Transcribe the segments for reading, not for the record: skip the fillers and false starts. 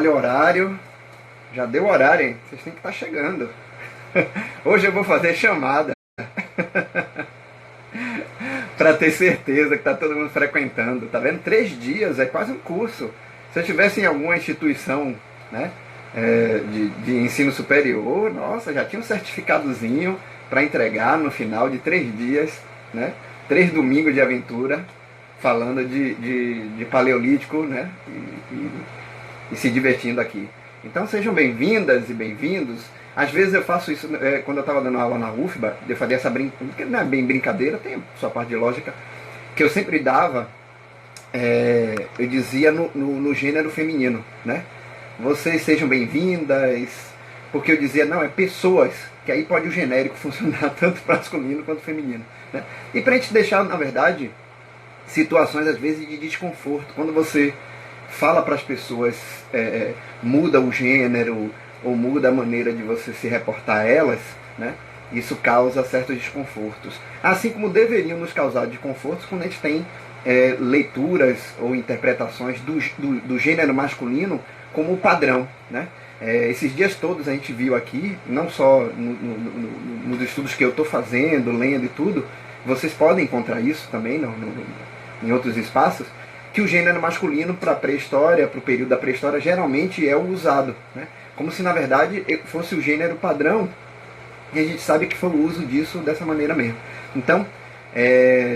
Olha o horário, já deu horário, hein? Vocês têm que estar chegando. Hoje eu vou fazer chamada para ter certeza que está todo mundo frequentando. Tá vendo? 3 dias é quase um curso. Se eu estivesse em alguma instituição, né, de ensino superior, nossa, já tinha um certificadozinho para entregar no final de 3 dias, né? 3 domingos de aventura, falando de paleolítico, né? E se divertindo aqui. Então sejam bem-vindas e bem-vindos. Às vezes eu faço isso, quando eu estava dando aula na UFBA, eu fazia essa brincadeira, não é bem brincadeira, tem sua parte de lógica, que eu sempre dava, eu dizia no gênero feminino, né? Vocês sejam bem-vindas, porque eu dizia, não, é pessoas, que aí pode o genérico funcionar tanto para masculino quanto feminino, né? E para a gente deixar, na verdade, situações às vezes de desconforto, quando você fala para as pessoas, muda o gênero ou muda a maneira de você se reportar a elas, né? Isso causa certos desconfortos. Assim como deveriam nos causar desconfortos quando a gente tem leituras ou interpretações do gênero masculino como padrão, né? Esses dias todos a gente viu aqui, não só nos estudos que eu estou fazendo, lendo e tudo, vocês podem encontrar isso também em outros espaços, que o gênero masculino para a pré-história, para o período da pré-história, geralmente é o usado, né? Como se na verdade fosse o gênero padrão, e a gente sabe que foi o uso disso dessa maneira mesmo. Então,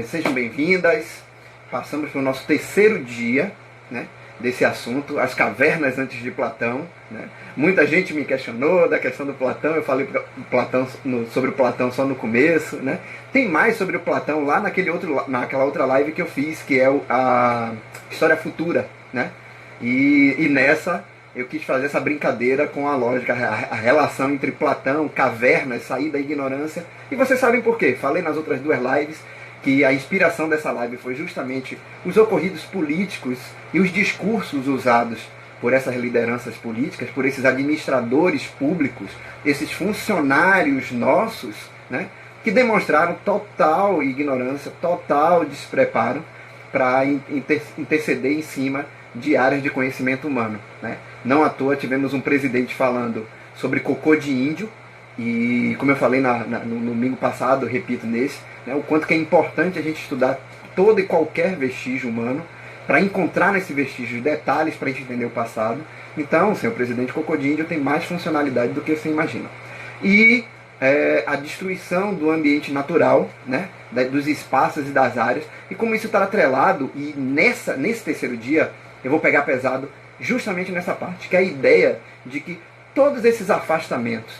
sejam bem-vindas. Passamos para o nosso 3º dia, né, desse assunto, as cavernas antes de Platão, né? Muita gente me questionou da questão do Platão, eu falei sobre o Platão só no começo, né? Tem mais sobre o Platão lá naquela outra live que eu fiz, que é a História Futura, né? E nessa eu quis fazer essa brincadeira com a lógica, a relação entre Platão, cavernas, sair da ignorância. E vocês sabem por quê? Falei nas outras 2 lives que a inspiração dessa live foi justamente os ocorridos políticos e os discursos usados por essas lideranças políticas, por esses administradores públicos, esses funcionários nossos, né, que demonstraram total ignorância, total despreparo para interceder em cima de áreas de conhecimento humano, né? Não à toa tivemos um presidente falando sobre cocô de índio, e como eu falei no domingo passado, eu repito nesse, né, o quanto que é importante a gente estudar todo e qualquer vestígio humano para encontrar nesse vestígio detalhes para a gente entender o passado. Então, senhor presidente, cocô de índio tem mais funcionalidade do que você imagina. E a destruição do ambiente natural, né, dos espaços e das áreas, e como isso está atrelado, e nesse 3º dia eu vou pegar pesado justamente nessa parte, que é a ideia de que todos esses afastamentos,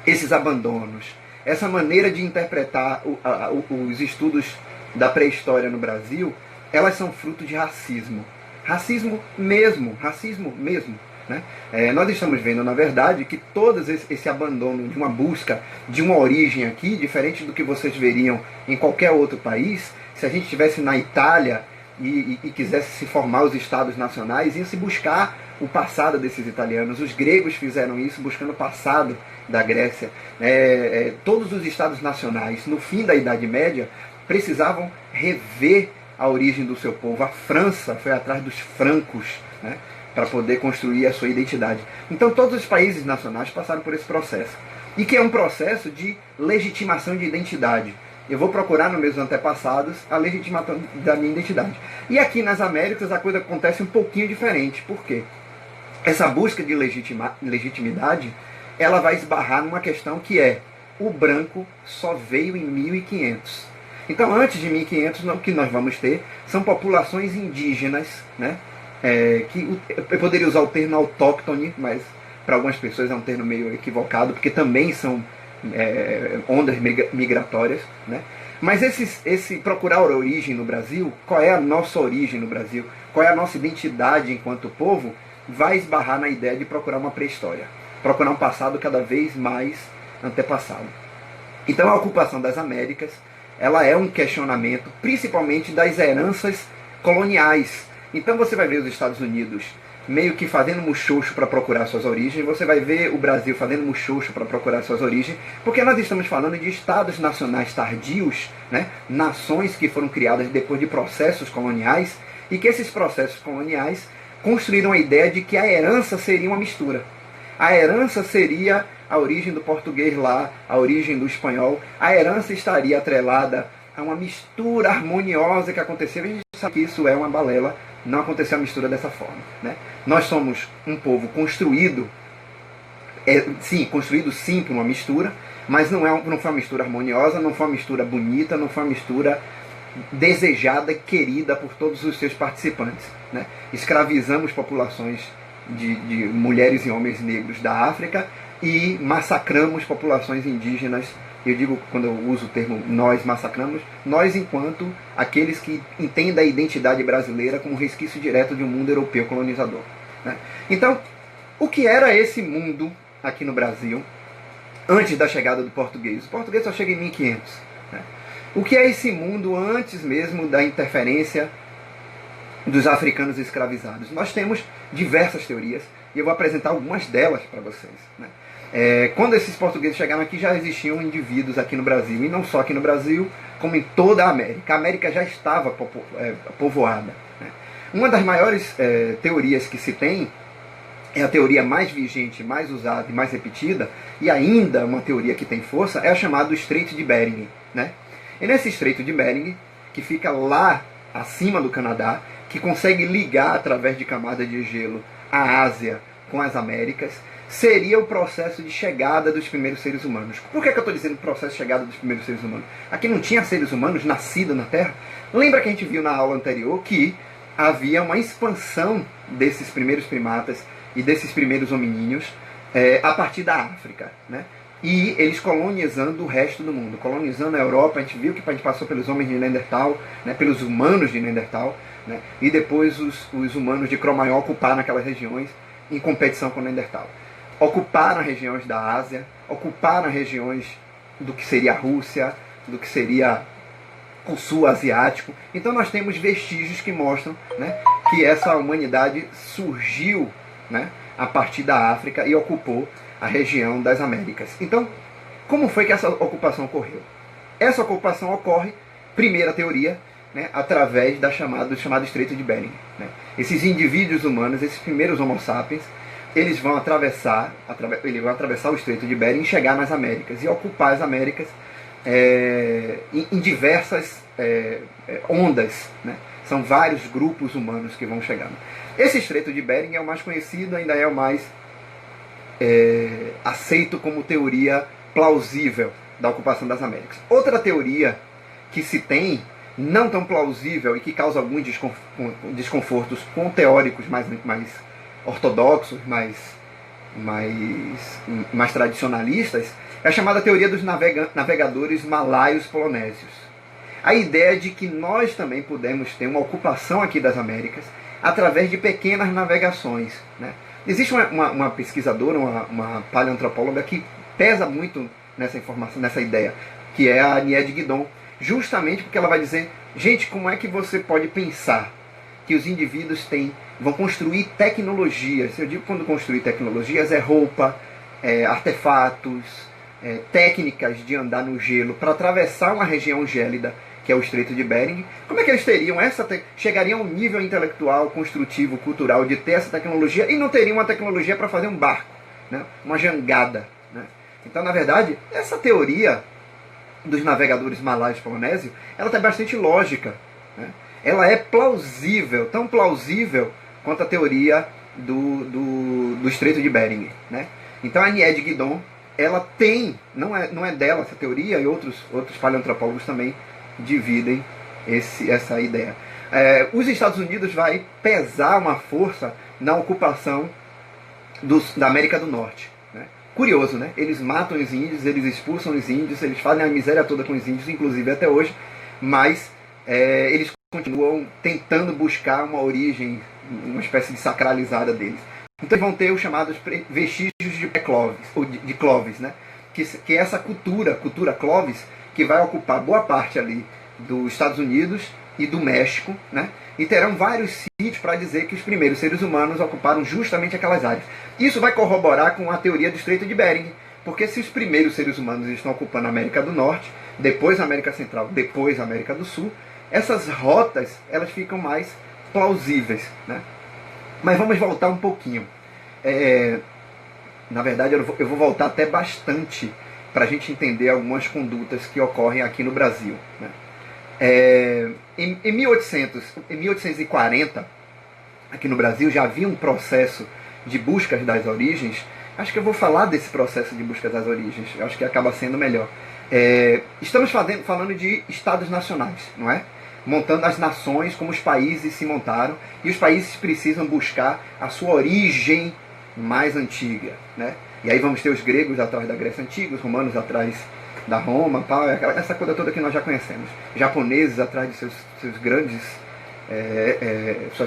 esses abandonos, essa maneira de interpretar os estudos da pré-história no Brasil, elas são fruto de racismo. Racismo mesmo, né? Nós estamos vendo, na verdade, que todo esse abandono de uma busca de uma origem aqui, diferente do que vocês veriam em qualquer outro país, se a gente estivesse na Itália e quisesse se formar os estados nacionais, ia se buscar o passado desses italianos. Os gregos fizeram isso buscando o passado da Grécia. Todos os estados nacionais, no fim da Idade Média, precisavam rever a origem do seu povo. A França foi atrás dos francos, né, para poder construir a sua identidade. Então todos os países nacionais passaram por esse processo. E que é um processo de legitimação de identidade. Eu vou procurar nos meus antepassados a legitimação da minha identidade. E aqui nas Américas a coisa acontece um pouquinho diferente. Por quê? Essa busca de legitimidade, ela vai esbarrar numa questão que é: o branco só veio em 1500. Então, antes de 1500, o que nós vamos ter são populações indígenas, né? Que eu poderia usar o termo autóctone, mas para algumas pessoas é um termo meio equivocado, porque também são ondas migratórias, né? Mas esse procurar a origem no Brasil, qual é a nossa origem no Brasil, qual é a nossa identidade enquanto povo, vai esbarrar na ideia de procurar uma pré-história, procurar um passado cada vez mais antepassado. Então a ocupação das Américas, ela é um questionamento principalmente das heranças coloniais. Então você vai ver os Estados Unidos meio que fazendo muxoxo para procurar suas origens, você vai ver o Brasil fazendo muxoxo para procurar suas origens, porque nós estamos falando de estados nacionais tardios, né? Nações que foram criadas depois de processos coloniais, e que esses processos coloniais construíram a ideia de que a herança seria uma mistura. A herança seria a origem do português lá, a origem do espanhol. A herança estaria atrelada a uma mistura harmoniosa que aconteceu. A gente sabe que isso é uma balela, não aconteceu a mistura dessa forma, né? Nós somos um povo construído, construído sim por uma mistura, mas não foi uma mistura harmoniosa, não foi uma mistura bonita, não foi uma mistura desejada e querida por todos os seus participantes, né? Escravizamos populações de mulheres e homens negros da África e massacramos populações indígenas. Eu digo, quando eu uso o termo nós massacramos, nós enquanto aqueles que entendem a identidade brasileira como resquício direto de um mundo europeu colonizador, né? Então, o que era esse mundo aqui no Brasil antes da chegada do português? O português só chega em 1500, né? O que é esse mundo antes mesmo da interferência dos africanos escravizados? Nós temos diversas teorias e eu vou apresentar algumas delas para vocês, né? Quando esses portugueses chegaram aqui, já existiam indivíduos aqui no Brasil, e não só aqui no Brasil, como em toda a América. A América já estava povoada, né? Uma das maiores teorias que se tem, é a teoria mais vigente, mais usada e mais repetida, e ainda uma teoria que tem força, é a chamada do Estreito de Bering, né? E nesse Estreito de Bering, que fica lá acima do Canadá, que consegue ligar através de camadas de gelo a Ásia com as Américas, seria o processo de chegada dos primeiros seres humanos. Por que eu estou dizendo processo de chegada dos primeiros seres humanos? Aqui não tinha seres humanos nascidos na Terra? Lembra que a gente viu na aula anterior que havia uma expansão desses primeiros primatas e desses primeiros hominíneos a partir da África, né? E eles colonizando o resto do mundo, colonizando a Europa. A gente viu que a gente passou pelos homens de Neandertal, né, pelos humanos de Neandertal, né, e depois os humanos de Cro-Magnon ocuparam aquelas regiões em competição com o Neandertal. Ocuparam regiões da Ásia, ocuparam regiões do que seria a Rússia, do que seria o sul asiático. Então nós temos vestígios que mostram, né, que essa humanidade surgiu, né, a partir da África e ocupou a região das Américas. Então, como foi que essa ocupação ocorreu? Essa ocupação ocorre, primeira teoria, né, através do chamado Estreito de Bering, né? Esses indivíduos humanos, esses primeiros Homo sapiens, eles vão atravessar o Estreito de Bering e chegar nas Américas e ocupar as Américas em diversas ondas, né? São vários grupos humanos que vão chegando. Esse Estreito de Bering é o mais conhecido, ainda é o mais aceito como teoria plausível da ocupação das Américas. Outra teoria que se tem, não tão plausível e que causa alguns desconfortos com teóricos mais ortodoxos, mais tradicionalistas, é a chamada teoria dos navegadores malaios polonésios. A ideia de que nós também podemos ter uma ocupação aqui das Américas através de pequenas navegações, né? Existe uma pesquisadora, uma paleoantropóloga que pesa muito nessa informação, nessa ideia, que é a Nied Guidon, justamente porque ela vai dizer, gente, como é que você pode pensar que os indivíduos vão construir tecnologias? Eu digo, quando construir tecnologias, é roupa, artefatos, técnicas de andar no gelo para atravessar uma região gélida, que é o Estreito de Bering. Como é que eles teriam chegariam a um nível intelectual, construtivo, cultural de ter essa tecnologia e não teriam uma tecnologia para fazer um barco, né? Uma jangada, né? Então, na verdade, essa teoria dos navegadores malaios polonésios, ela tem bastante lógica, né? Ela é plausível, tão plausível quanto a teoria do Estreito de Bering, né? Então a Nied Guidon, ela tem, não é dela essa teoria, e outros paleoantropólogos também dividem essa ideia. Os Estados Unidos vai pesar uma força na ocupação da América do Norte, né? Curioso, né? Eles matam os índios, eles expulsam os índios, eles fazem a miséria toda com os índios, inclusive até hoje, mas eles continuam tentando buscar uma origem, uma espécie de sacralizada deles. Então vão ter os chamados vestígios de pré-Clovis, ou de Clovis, né? Que é essa cultura Clovis, que vai ocupar boa parte ali dos Estados Unidos e do México, né? E terão vários sítios para dizer que os primeiros seres humanos ocuparam justamente aquelas áreas. Isso vai corroborar com a teoria do Estreito de Bering, porque se os primeiros seres humanos estão ocupando a América do Norte, depois a América Central, depois a América do Sul, essas rotas elas ficam mais plausíveis, né? Mas vamos voltar um pouquinho. Na verdade, eu vou voltar até bastante para a gente entender algumas condutas que ocorrem aqui no Brasil, né? Em 1840, aqui no Brasil, já havia um processo de busca das origens. Acho que eu vou falar desse processo de busca das origens. Eu acho que acaba sendo melhor. Estamos falando de estados nacionais, não é? Montando as nações, como os países se montaram, e os países precisam buscar a sua origem mais antiga, né? E aí vamos ter os gregos atrás da Grécia Antiga, os romanos atrás da Roma, essa coisa toda que nós já conhecemos. Japoneses atrás de suas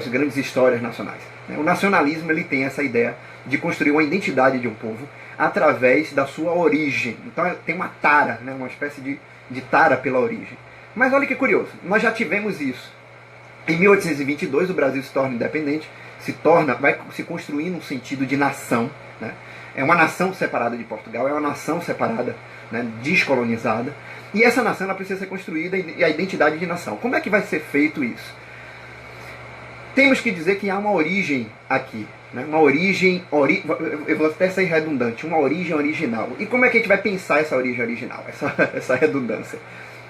grandes histórias nacionais. O nacionalismo, ele tem essa ideia de construir uma identidade de um povo através da sua origem. Então tem uma tara, né? Uma espécie de tara pela origem. Mas olha que curioso, nós já tivemos isso. Em 1822 o Brasil se torna independente, vai se construir num sentido de nação, né? É uma nação separada de Portugal, é uma nação separada, né, descolonizada, e essa nação ela precisa ser construída, e a identidade de nação. Como é que vai ser feito isso? Temos que dizer que há uma origem aqui, né? Uma origem, eu vou até ser redundante, uma origem original. E como é que a gente vai pensar essa origem original, essa redundância?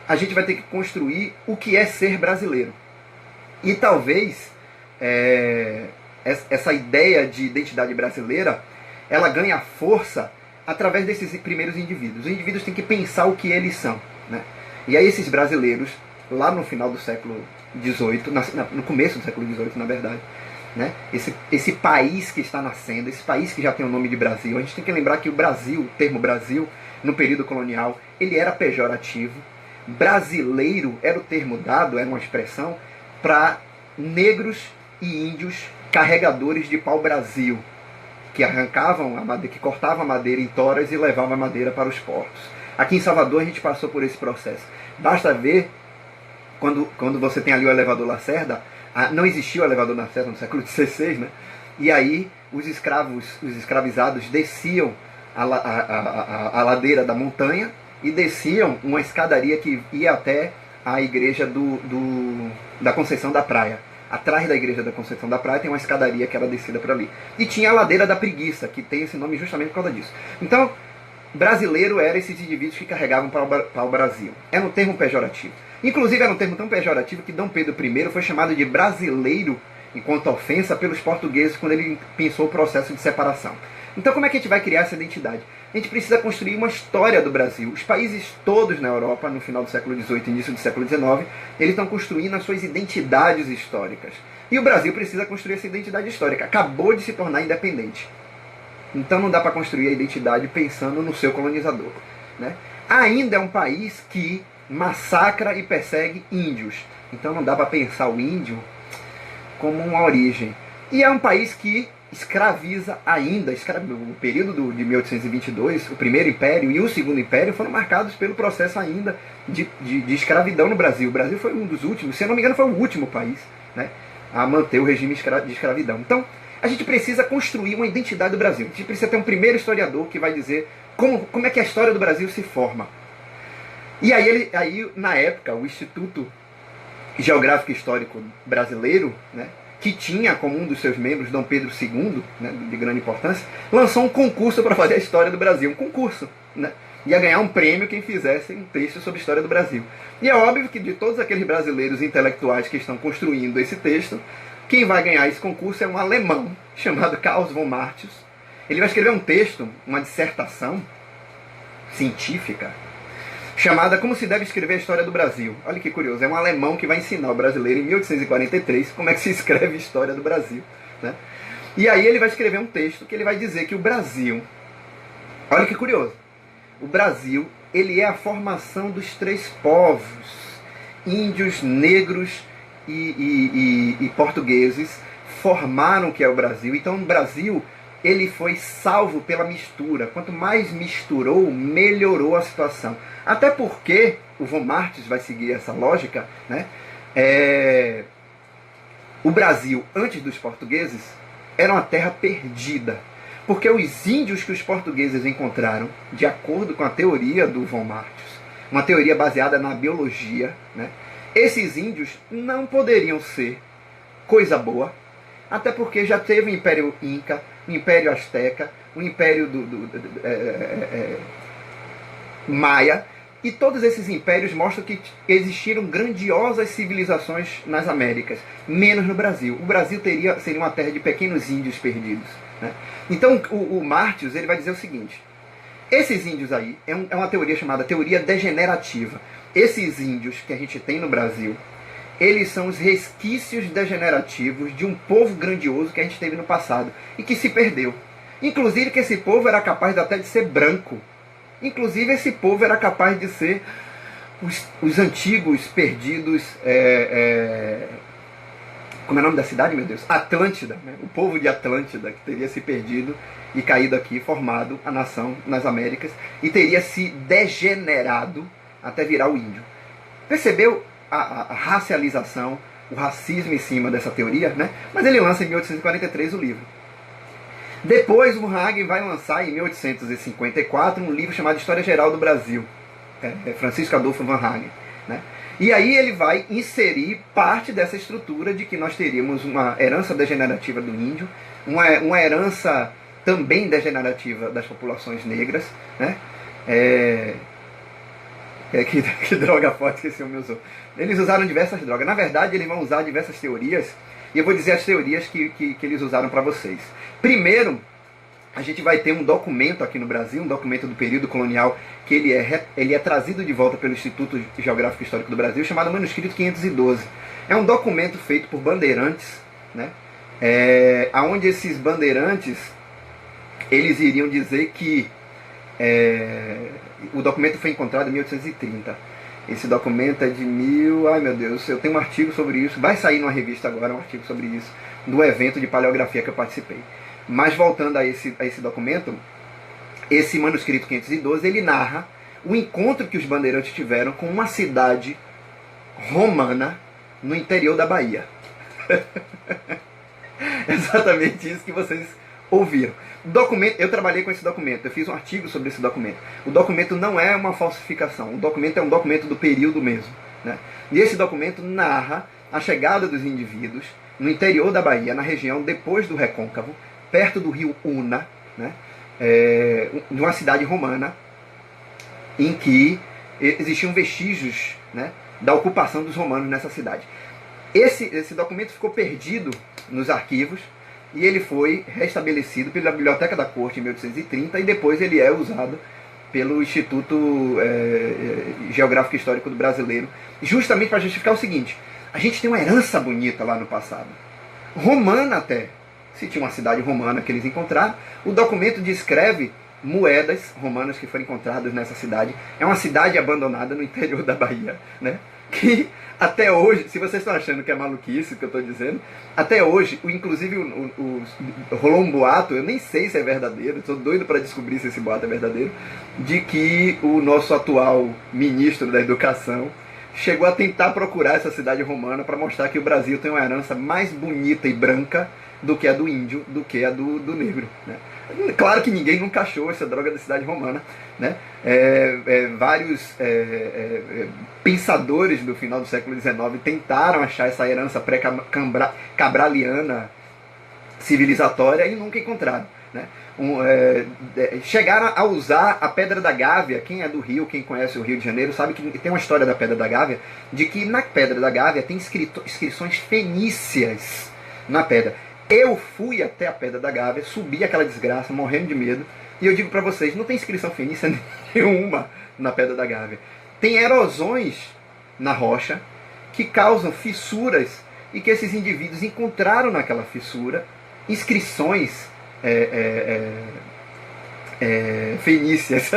A gente vai ter que construir o que é ser brasileiro. E talvez essa ideia de identidade brasileira, ela ganha força através desses primeiros indivíduos. Os indivíduos têm que pensar o que eles são, né? E aí esses brasileiros, lá no final do século XVIII, no começo do século XVIII, na verdade, né? Esse país que está nascendo, esse país que já tem o nome de Brasil, a gente tem que lembrar que o Brasil, o termo Brasil, no período colonial, ele era pejorativo. Brasileiro era o termo dado, era uma expressão para negros e índios carregadores de pau-brasil, que arrancavam a madeira, que cortavam a madeira em toras e levavam a madeira para os portos. Aqui em Salvador a gente passou por esse processo. Basta ver, quando você tem ali o elevador Lacerda, não existia o elevador Lacerda no século XVI, né? E aí os escravizados desciam a ladeira da montanha e desciam uma escadaria que ia até a igreja da Conceição da Praia. Atrás da igreja da Conceição da Praia tem uma escadaria que era descida por ali. E tinha a ladeira da Preguiça, que tem esse nome justamente por causa disso. Então, brasileiro eram esses indivíduos que carregavam para o Brasil. Era um termo pejorativo. Inclusive era um termo tão pejorativo que Dom Pedro I foi chamado de brasileiro enquanto ofensa pelos portugueses quando ele pensou o processo de separação. Então como é que a gente vai criar essa identidade? A gente precisa construir uma história do Brasil. Os países todos na Europa, no final do século XVIII e início do século XIX, eles estão construindo as suas identidades históricas. E o Brasil precisa construir essa identidade histórica. Acabou de se tornar independente. Então não dá para construir a identidade pensando no seu colonizador, né? Ainda é um país que massacra e persegue índios. Então não dá para pensar o índio como uma origem. E é um país que escraviza ainda. O período de 1822, o primeiro império e o segundo império foram marcados pelo processo ainda de escravidão no Brasil. O Brasil foi um dos últimos, se eu não me engano foi o último país, né, a manter o regime de escravidão. Então a gente precisa construir uma identidade do Brasil. A gente precisa ter um primeiro historiador que vai dizer como é que a história do Brasil se forma. E aí na época, o Instituto Geográfico e Histórico Brasileiro, né, que tinha como um dos seus membros Dom Pedro II, né, de grande importância, lançou um concurso para fazer a história do Brasil. Um concurso, né? Ia ganhar um prêmio quem fizesse um texto sobre a história do Brasil. E é óbvio que de todos aqueles brasileiros intelectuais que estão construindo esse texto, quem vai ganhar esse concurso é um alemão chamado Karl von Martius. Ele vai escrever um texto, uma dissertação científica, chamada Como se deve escrever a história do Brasil. Olha que curioso, é um alemão que vai ensinar o brasileiro em 1843 como é que se escreve a história do Brasil, né? E aí ele vai escrever um texto que ele vai dizer que o Brasil, olha que curioso, o Brasil, ele é a formação dos três povos, índios, negros e portugueses, formaram o que é o Brasil. Então o Brasil, ele foi salvo pela mistura. Quanto mais misturou, melhorou a situação. Até porque, o von Martius vai seguir essa lógica, né? O Brasil, antes dos portugueses, era uma terra perdida. Porque os índios que os portugueses encontraram, de acordo com a teoria do von Martius, uma teoria baseada na biologia, né? Esses índios não poderiam ser coisa boa, Até porque já teve o Império Inca, o Império Azteca, o Império Maia, e todos esses impérios mostram que existiram grandiosas civilizações nas Américas, menos no Brasil. O Brasil seria uma terra de pequenos índios perdidos, né? Então o Martius ele vai dizer o seguinte: esses índios aí, é uma teoria chamada teoria degenerativa. Esses índios que a gente tem no Brasil, eles são os resquícios degenerativos de um povo grandioso que a gente teve no passado e que se perdeu. Inclusive que esse povo era capaz até de ser branco. Inclusive esse povo era capaz de ser os antigos perdidos... como é o nome da cidade, meu Deus? Atlântida, né? O povo de Atlântida, que teria se perdido e caído aqui, formado a nação nas Américas, e teria se degenerado até virar o índio. Percebeu a racialização, o racismo em cima dessa teoria, né? Mas ele lança em 1843 o livro. Depois o Hagen vai lançar em 1854 um livro chamado História Geral do Brasil, Francisco Adolfo Van Hagen, né? E aí ele vai inserir parte dessa estrutura de que nós teríamos uma herança degenerativa do índio, uma herança também degenerativa das populações negras, né? Que droga forte que esse homem usou. Eles usaram diversas drogas. Na verdade, eles vão usar diversas teorias, e eu vou dizer as teorias que eles usaram para vocês. Primeiro, a gente vai ter um documento aqui no Brasil, um documento do período colonial, que ele é trazido de volta pelo Instituto Geográfico e Histórico do Brasil, chamado Manuscrito 512. É um documento feito por bandeirantes, né? Onde esses bandeirantes, eles iriam dizer que o documento foi encontrado em 1830. Esse documento é de ai meu Deus, eu tenho um artigo sobre isso, vai sair numa revista agora um artigo sobre isso, do evento de paleografia que eu participei. Mas voltando a esse documento, esse manuscrito 512, ele narra o encontro que os bandeirantes tiveram com uma cidade romana no interior da Bahia. Exatamente isso que vocês ouviram. Documento, eu trabalhei com esse documento, eu fiz um artigo sobre esse documento. O documento não é uma falsificação, o documento é um documento do período mesmo, né? E esse documento narra a chegada dos indivíduos no interior da Bahia, na região depois do Recôncavo, perto do rio Una, né? De uma cidade romana, em que existiam vestígios, né, da ocupação dos romanos nessa cidade. Esse documento ficou perdido nos arquivos, e ele foi restabelecido pela Biblioteca da Corte em 1830, e depois ele é usado pelo Instituto Geográfico e Histórico do Brasileiro, justamente para justificar o seguinte: a gente tem uma herança bonita lá no passado, romana até. Se tinha uma cidade romana que eles encontraram, o documento descreve moedas romanas que foram encontradas nessa cidade. É uma cidade abandonada no interior da Bahia, né? Que até hoje, se vocês estão achando que é maluquice o que eu estou dizendo, até hoje, inclusive rolou um boato, eu nem sei se é verdadeiro, estou doido para descobrir se esse boato é verdadeiro, de que o nosso atual ministro da Educação chegou a tentar procurar essa cidade romana para mostrar que o Brasil tem uma herança mais bonita e branca do que a do índio, do que a do negro, né? Claro que ninguém nunca achou essa droga da cidade romana, né? Vários pensadores do final do século XIX tentaram achar essa herança pré-cabraliana civilizatória e nunca encontraram, né? Chegaram a usar a Pedra da Gávea. Quem é do Rio, quem conhece o Rio de Janeiro, sabe que tem uma história da Pedra da Gávea, de que na Pedra da Gávea tem inscrições fenícias na pedra. Eu fui até a Pedra da Gávea, subi aquela desgraça, morrendo de medo, e eu digo para vocês, não tem inscrição fenícia nenhuma na Pedra da Gávea. Tem erosões na rocha que causam fissuras, e que esses indivíduos encontraram naquela fissura inscrições fenícias.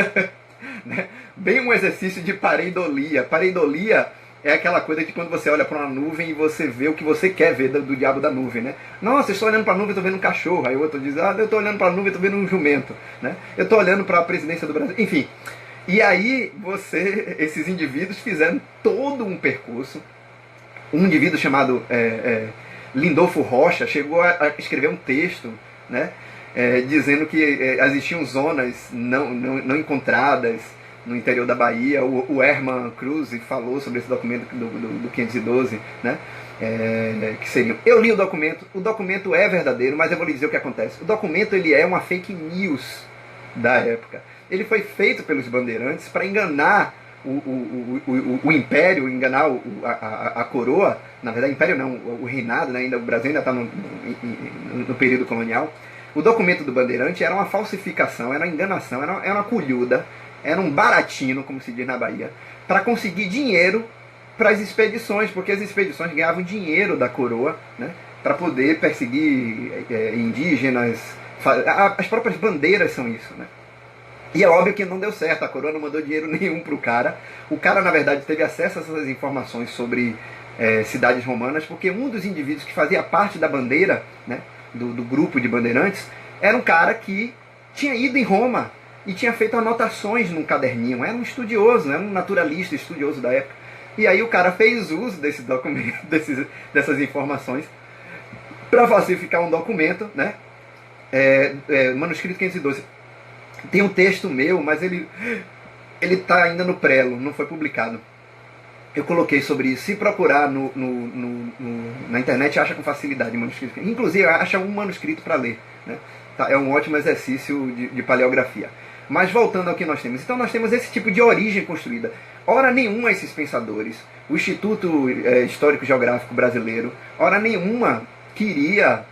Né? Bem um exercício de pareidolia. Pareidolia é aquela coisa que quando você olha para uma nuvem e você vê o que você quer ver do diabo da nuvem, né? Nossa, eu estou olhando para a nuvem e estou vendo um cachorro. Aí o outro diz, eu estou olhando para a nuvem e estou vendo um jumento, né? Eu estou olhando para a presidência do Brasil. Enfim, e aí esses indivíduos fizeram todo um percurso. Um indivíduo chamado Lindolfo Rocha chegou a escrever um texto, né? Dizendo que existiam zonas não encontradas no interior da Bahia. O Herman Cruz falou sobre esse documento do 512, né? que seriam. Eu li o documento é verdadeiro, mas eu vou lhe dizer o que acontece. O documento ele é uma fake news da época. Ele foi feito pelos bandeirantes para enganar o império, enganar a coroa, na verdade império não, o reinado, né? Ainda, o Brasil ainda está no período colonial. O documento do bandeirante era uma falsificação, era uma enganação, era uma culhuda, era um baratino, como se diz na Bahia, para conseguir dinheiro para as expedições, porque as expedições ganhavam dinheiro da coroa, né, para poder perseguir indígenas. As próprias bandeiras são isso, né? E é óbvio que não deu certo, a coroa não mandou dinheiro nenhum para o cara. O cara, na verdade, teve acesso a essas informações sobre cidades romanas, porque um dos indivíduos que fazia parte da bandeira, né, do grupo de bandeirantes, era um cara que tinha ido em Roma e tinha feito anotações num caderninho. Era um estudioso, era um naturalista, estudioso da época. E aí o cara fez uso desse documento, dessas informações, para falsificar um documento, né? Manuscrito 512. Tem um texto meu, mas ele está ainda no prelo, não foi publicado. Eu coloquei sobre isso. Se procurar na internet, acha com facilidade manuscrito. Inclusive, acha um manuscrito para ler, né? Tá, é um ótimo exercício de paleografia. Mas voltando ao que nós temos. Então nós temos esse tipo de origem construída. Ora nenhuma esses pensadores, o Instituto Histórico Geográfico Brasileiro, ora nenhuma queria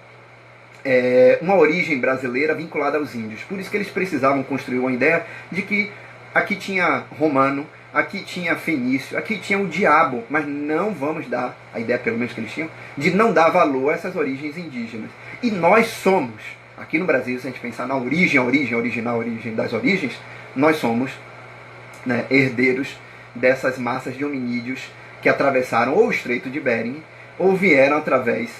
uma origem brasileira vinculada aos índios. Por isso que eles precisavam construir uma ideia de que aqui tinha romano, aqui tinha fenício, aqui tinha o diabo, mas não vamos dar, a ideia pelo menos que eles tinham, de não dar valor a essas origens indígenas. E nós somos, aqui no Brasil, se a gente pensar na origem das origens, nós somos, né, herdeiros dessas massas de hominídeos que atravessaram ou o Estreito de Bering ou vieram através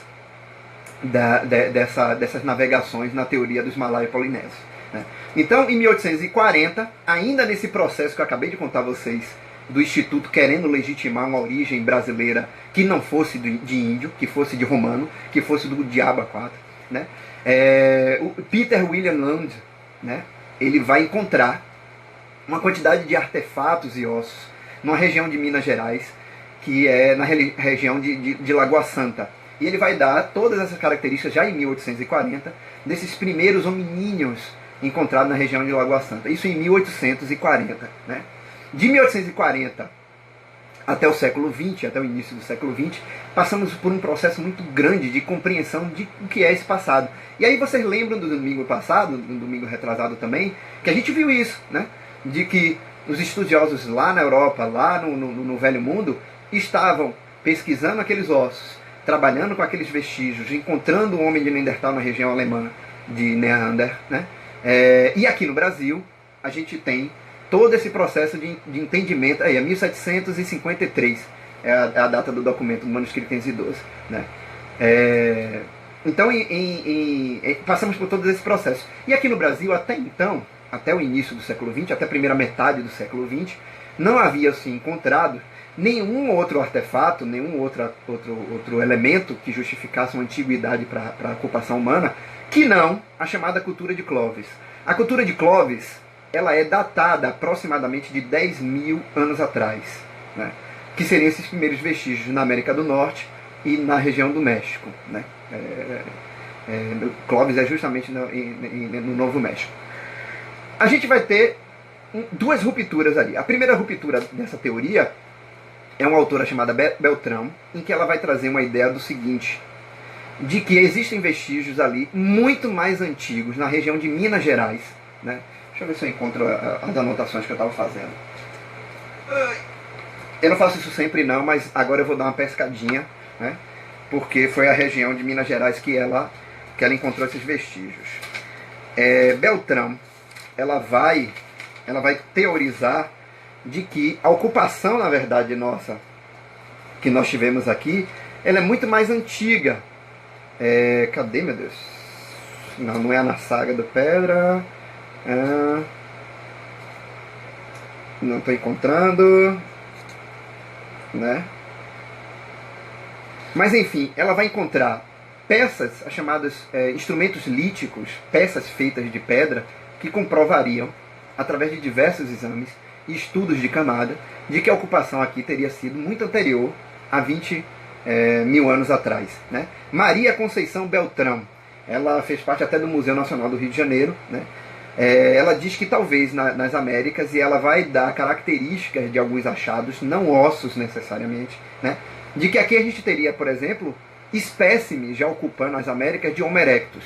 dessas navegações na teoria dos Malaio-Polinésios, né? Então, em 1840, ainda nesse processo que eu acabei de contar a vocês, do Instituto querendo legitimar uma origem brasileira que não fosse de índio, que fosse de romano, que fosse do diabo 4, né? O Peter William Land, né, ele vai encontrar uma quantidade de artefatos e ossos numa região de Minas Gerais, que é na região de Lagoa Santa. E ele vai dar todas essas características já em 1840 desses primeiros hominíneos encontrados na região de Lagoa Santa. Isso em 1840. Né? De 1840 até o século XX, até o início do século XX, passamos por um processo muito grande de compreensão de o que é esse passado. E aí vocês lembram do domingo passado, do domingo retrasado também, que a gente viu isso, né? De que os estudiosos lá na Europa, lá no Velho Mundo, estavam pesquisando aqueles ossos, trabalhando com aqueles vestígios, encontrando o homem de Neandertal na região alemã de Neander, né? E aqui no Brasil, a gente tem todo esse processo de entendimento, aí é 1753, é a data do documento, do manuscrito 512, né? Então, passamos por todos esses processos. E aqui no Brasil, até então, até o início do século XX, até a primeira metade do século XX, não havia se encontrado nenhum outro artefato, nenhum outro elemento que justificasse uma antiguidade para a ocupação humana, que não a chamada cultura de Clovis. A cultura de Clovis, ela é datada aproximadamente de 10 mil anos atrás, né? Que seriam esses primeiros vestígios na América do Norte e na região do México, né? Clovis é justamente no Novo México. A gente vai ter duas rupturas ali. A primeira ruptura dessa teoria é uma autora chamada Beltrão, em que ela vai trazer uma ideia do seguinte, de que existem vestígios ali muito mais antigos na região de Minas Gerais, né? Deixa eu ver se eu encontro as anotações que eu estava fazendo. Eu não faço isso sempre não, mas agora eu vou dar uma pescadinha, né? Porque foi a região de Minas Gerais que ela encontrou esses vestígios. Beltrão, ela vai teorizar de que a ocupação, na verdade, nossa, que nós tivemos aqui, ela é muito mais antiga. Cadê, meu Deus? Não é na Saga do Pedra. Não estou encontrando, né? Mas enfim, ela vai encontrar peças, as chamadas instrumentos líticos, peças feitas de pedra, que comprovariam, através de diversos exames e estudos de camada, de que a ocupação aqui teria sido muito anterior a 20 1000 anos atrás. Né? Maria Conceição Beltrão, ela fez parte até do Museu Nacional do Rio de Janeiro. Né? Ela diz que talvez nas Américas, e ela vai dar características de alguns achados, não ossos necessariamente, né? De que aqui a gente teria, por exemplo, espécimes já ocupando as Américas de Homo erectus.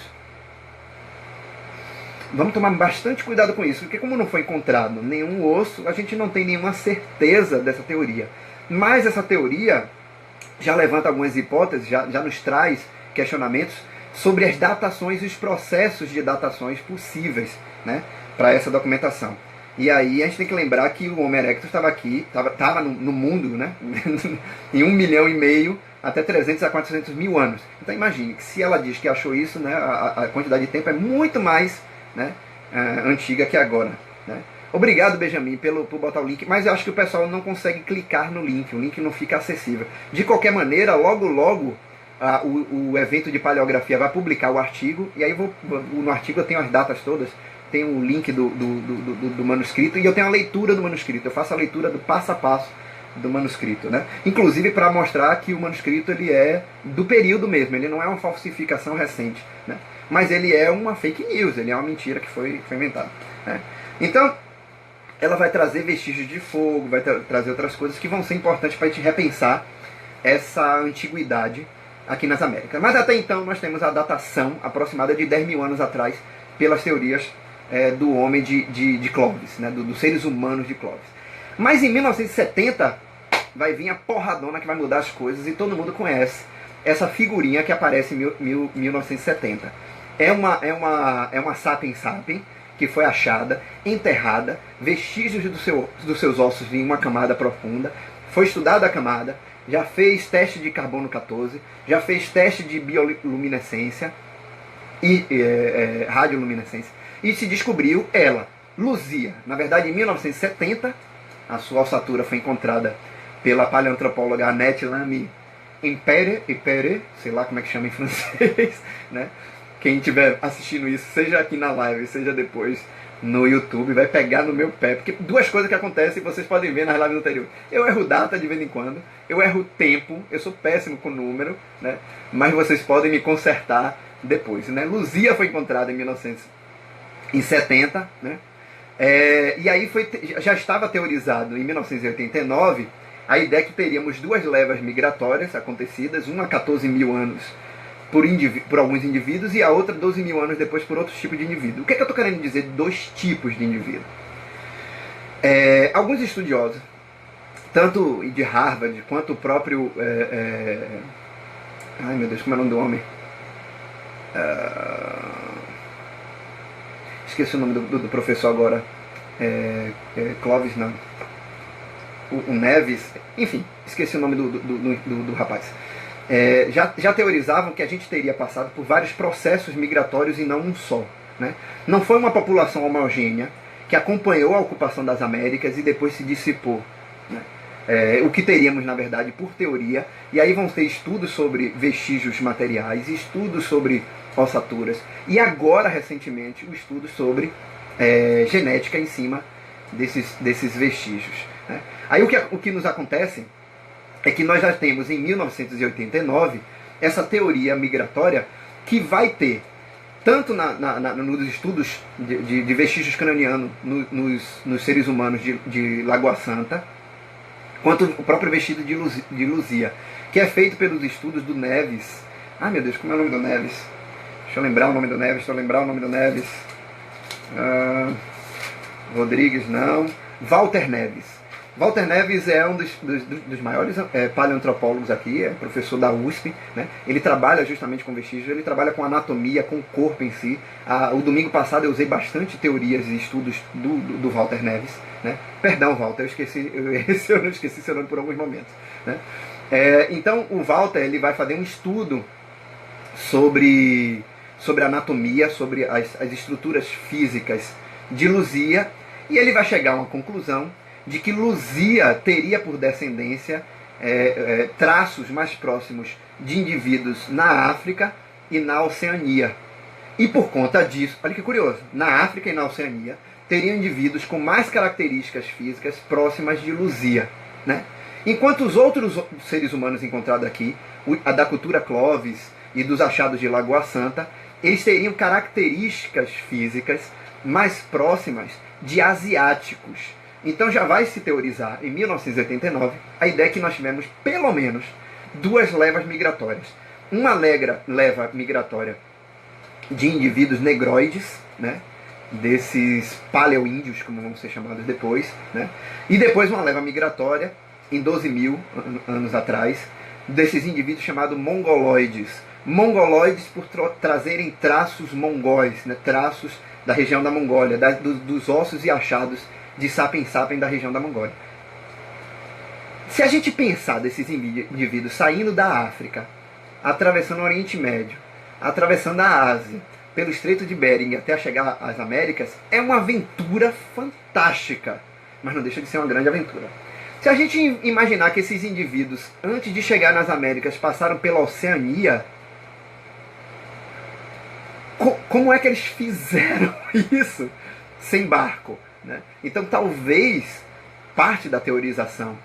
Vamos tomar bastante cuidado com isso, porque como não foi encontrado nenhum osso, a gente não tem nenhuma certeza dessa teoria. Mas essa teoria já levanta algumas hipóteses, já nos traz questionamentos sobre as datações e os processos de datações possíveis, né, para essa documentação. E aí a gente tem que lembrar que o Homo erectus estava aqui, estava no mundo, né, em 1,5 milhão até 300 a 400 mil anos. Então imagine que se ela diz que achou isso, né, a quantidade de tempo é muito mais, né, antiga que agora. Né. Obrigado, Benjamin, por botar o link, mas eu acho que o pessoal não consegue clicar no link, o link não fica acessível. De qualquer maneira, logo o evento de paleografia vai publicar o artigo, e aí no artigo eu tenho as datas todas, tem o link do manuscrito, e eu tenho a leitura do manuscrito, eu faço a leitura do passo a passo do manuscrito, né? Inclusive para mostrar que o manuscrito ele é do período mesmo, ele não é uma falsificação recente, né? Mas ele é uma fake news, ele é uma mentira que foi inventada, né? Então, ela vai trazer vestígios de fogo, vai trazer outras coisas que vão ser importantes para a gente repensar essa antiguidade aqui nas Américas. Mas até então nós temos a datação aproximada de 10 mil anos atrás, pelas teorias do homem de Clovis, né, dos seres humanos de Clovis. Mas em 1970 vai vir a porradona que vai mudar as coisas, e todo mundo conhece essa figurinha que aparece em 1970. É uma sapiens sapiens que foi achada, enterrada, vestígios dos seus ossos em uma camada profunda, foi estudada a camada, já fez teste de carbono 14, já fez teste de bioluminescência e radioluminescência, e se descobriu ela, luzia. Na verdade, em 1970, a sua ossatura foi encontrada pela paleoantropóloga Annette Lamy Impere, sei lá como é que chama em francês, né? Quem estiver assistindo isso, seja aqui na live, seja depois no YouTube, vai pegar no meu pé, porque duas coisas que acontecem, vocês podem ver nas lives anteriores. Eu erro data de vez em quando, eu erro tempo, eu sou péssimo com número, né? Mas vocês podem me consertar depois, né? Luzia foi encontrada em 1970, né? E aí já estava teorizado em 1989 a ideia que teríamos duas levas migratórias acontecidas, uma 14 mil anos por alguns indivíduos e a outra 12 mil anos depois por outros tipos de indivíduo. O que é que eu estou querendo dizer de dois tipos de indivíduo? Alguns estudiosos, tanto de Harvard quanto o próprio... ai meu Deus, como é o nome do homem? Esqueci o nome do professor agora. Clovis, não. O Neves, enfim, esqueci o nome do rapaz. Já teorizavam que a gente teria passado por vários processos migratórios e não um só. Né? Não foi uma população homogênea que acompanhou a ocupação das Américas e depois se dissipou. Né? O que teríamos, na verdade, por teoria, e aí vão ter estudos sobre vestígios materiais, estudos sobre ossaturas, e agora, recentemente, o estudo sobre genética em cima desses vestígios. Né? Aí o que nos acontece é que nós já temos em 1989 essa teoria migratória que vai ter, tanto nos estudos de vestígios cranianos nos seres humanos de Lagoa Santa, quanto o próprio vestígio de Luzia, que é feito pelos estudos do Neves. Ai meu Deus, como é o nome do Neves? Deixa eu lembrar o nome do Neves. Rodrigues, não. Walter Neves. Walter Neves é um dos maiores paleoantropólogos aqui, é professor da USP, né? Ele trabalha justamente com vestígios, ele trabalha com anatomia, com o corpo em si. O domingo passado eu usei bastante teorias e estudos do Walter Neves. Né? Perdão, Walter, eu não esqueci seu nome por alguns momentos. Né? Então o Walter ele vai fazer um estudo sobre anatomia, sobre as estruturas físicas de Luzia, e ele vai chegar a uma conclusão de que Luzia teria por descendência traços mais próximos de indivíduos na África e na Oceania. E por conta disso, olha que curioso, na África e na Oceania teriam indivíduos com mais características físicas próximas de Luzia. Né? Enquanto os outros seres humanos encontrados aqui, a da cultura Clovis e dos achados de Lagoa Santa, eles teriam características físicas mais próximas de asiáticos. Então já vai se teorizar, em 1989, a ideia que nós tivemos pelo menos duas levas migratórias. Uma leva migratória de indivíduos negroides, né, desses paleo-índios, como vão ser chamados depois, né, e depois uma leva migratória, em 12 mil anos atrás, desses indivíduos chamados mongoloides. Mongoloides por trazerem traços mongóis, né, traços da região da Mongólia, dos ossos e achados de sapiens sapiens da região da Mongólia. Se a gente pensar desses indivíduos saindo da África, atravessando o Oriente Médio, atravessando a Ásia, pelo Estreito de Bering até chegar às Américas, é uma aventura fantástica, mas não deixa de ser uma grande aventura. Se a gente imaginar que esses indivíduos, antes de chegar nas Américas, passaram pela Oceania, como é que eles fizeram isso sem barco? Né? Então talvez parte da teorização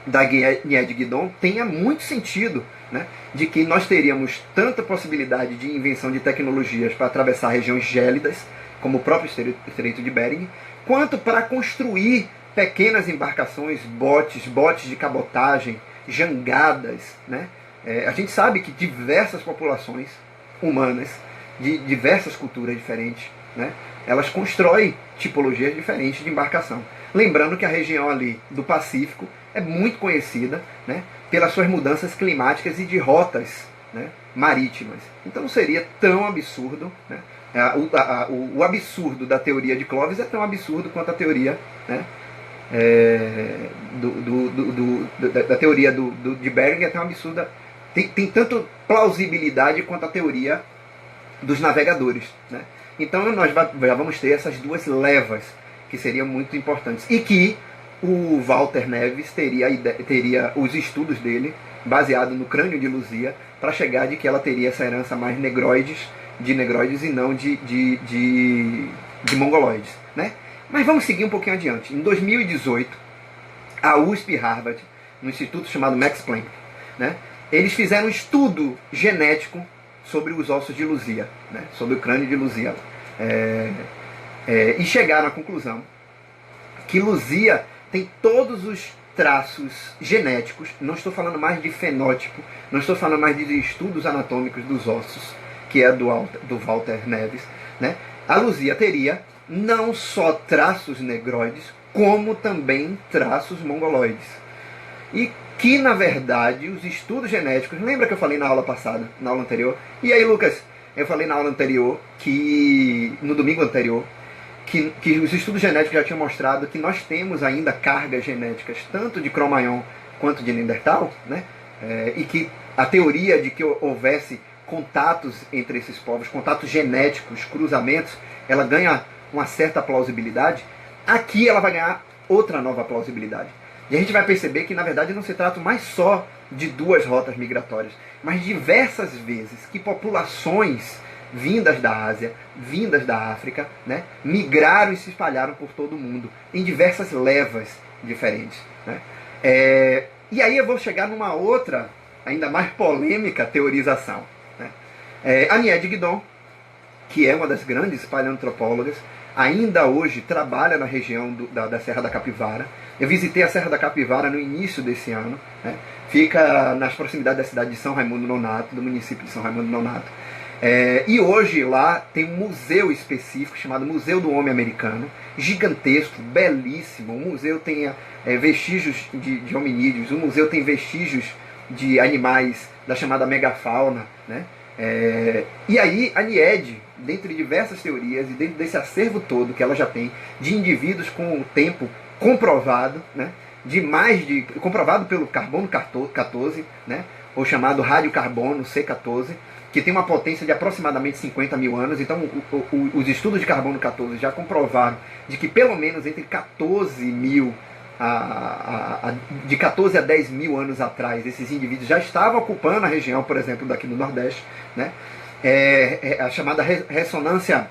da Nied Guidon tenha muito sentido, né, de que nós teríamos tanta possibilidade de invenção de tecnologias para atravessar regiões gélidas, como o próprio Estreito de Bering, quanto para construir pequenas embarcações, botes de cabotagem, jangadas. Né? A gente sabe que diversas populações humanas, de diversas culturas diferentes, né, elas constroem tipologias diferentes de embarcação. Lembrando que a região ali do Pacífico é muito conhecida, né, pelas suas mudanças climáticas e de rotas, né, marítimas. Então não seria tão absurdo, né, o absurdo da teoria de Clovis é tão absurdo quanto a teoria, né, da teoria de Bering é tão absurda, tem tanto plausibilidade quanto a teoria dos navegadores. Né? Então nós já vamos ter essas duas levas que seriam muito importantes. E que o Walter Neves teria os estudos dele, baseado no crânio de Luzia, para chegar de que ela teria essa herança mais de negroides e não de mongoloides. Né? Mas vamos seguir um pouquinho adiante. Em 2018, a USP e Harvard, no instituto chamado Max Planck, né, eles fizeram um estudo genético sobre os ossos de Luzia, né, sobre o crânio de Luzia. E chegaram à conclusão que Luzia tem todos os traços genéticos, não estou falando mais de fenótipo, não estou falando mais de estudos anatômicos dos ossos, que é do Walter Neves. Né? A Luzia teria não só traços negroides, como também traços mongoloides. E que, na verdade, os estudos genéticos... Lembra que eu falei na aula passada, na aula anterior? E aí, Lucas, eu falei na aula anterior, no domingo anterior, que os estudos genéticos já tinham mostrado que nós temos ainda cargas genéticas, tanto de Cro-Magnon quanto de Neandertal, né? E que a teoria de que houvesse contatos entre esses povos, contatos genéticos, cruzamentos, ela ganha uma certa plausibilidade. Aqui ela vai ganhar outra nova plausibilidade. E a gente vai perceber que, na verdade, não se trata mais só de duas rotas migratórias, mas diversas vezes que populações vindas da Ásia, vindas da África, né, migraram e se espalharam por todo o mundo, em diversas levas diferentes. Né? E aí eu vou chegar numa outra, ainda mais polêmica, teorização. Né? A Nied Guidon, que é uma das grandes paleoantropólogas, ainda hoje trabalha na região da Serra da Capivara. Eu visitei a Serra da Capivara no início desse ano. Né? Fica nas proximidades da cidade de São Raimundo Nonato, do município de São Raimundo Nonato. E hoje lá tem um museu específico chamado Museu do Homem Americano, gigantesco, belíssimo. O museu tem vestígios de hominídeos, o museu tem vestígios de animais da chamada megafauna. Né? E aí a Nied, dentre diversas teorias e dentro desse acervo todo que ela já tem de indivíduos com o tempo comprovado, né, comprovado pelo carbono 14, né, ou chamado radiocarbono C14, que tem uma potência de aproximadamente 50 mil anos. Então os estudos de carbono 14 já comprovaram de que pelo menos entre 14 mil de 14 a 10 mil anos atrás, esses indivíduos já estavam ocupando a região, por exemplo, daqui no Nordeste. Né? A chamada ressonância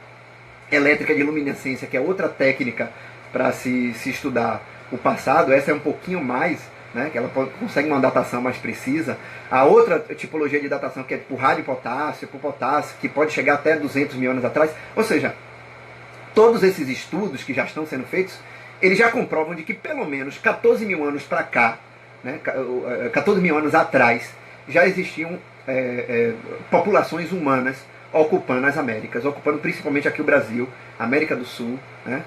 elétrica de luminescência, que é outra técnica para se estudar o passado. Essa é um pouquinho mais né, que ela consegue uma datação mais precisa. A outra tipologia de datação, que é por rádio potássio, por potássio, que pode chegar até 200 mil anos atrás. Ou seja, todos esses estudos que já estão sendo feitos, eles já comprovam de que pelo menos 14 mil anos para cá, né, 14 mil anos atrás, já existiam populações humanas ocupando as Américas, ocupando principalmente aqui o Brasil, América do Sul, né,